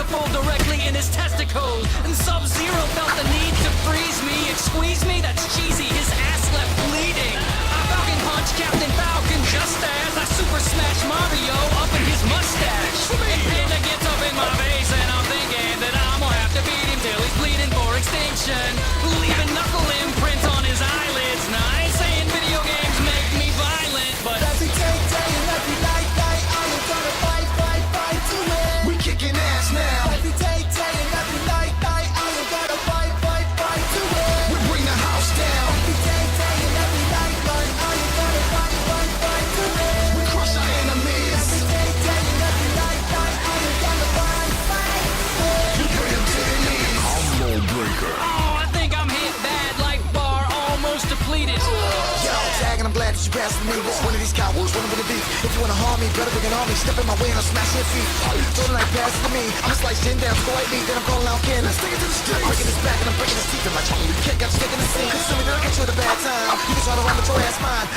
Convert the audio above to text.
testicle directly in his testicles. And Sub-Zero felt the need to freeze me and squeeze me. That's cheesy. His ass left bleeding. I Falcon punch Captain Falcon just as I super smash Mario up in his mustache. And Panda gets up in my face and I'm thinking that I'm gonna have to beat him till he's bleeding for extinction, leaving knuckle imprint on his eyelids. Now I ain't saying video games make me violent, but every day, day and every night, night, I am gonna fight, fight, fight to win. We kicking ass now. Every day, day and every night, night, I am gonna fight, fight, fight to win. We bring the house down. Every day, day and every night, night, I am gonna fight, fight, fight to win. We crush our enemies. Every day, day and every night, night, I am gonna fight, fight to win. We bring them to their knees. Combo breaker. oh, I think I'm hit bad, life bar almost depleted. Yo, Tag, and I'm glad that you passed with me. This one of these cowards, one of the beef. If you wanna harm me, better bring an army. Step in my way and I'll smash your feet. Don't like pass it to me. I'ma slice chin down, go white meat, then I'm calling out Ken. Let's take it to the street. Breaking his back and I'm breaking his teeth in my tongue. You can't get stuck in the scene. Cause me, then I'll get you at a bad time. You can try to run, but your ass mine.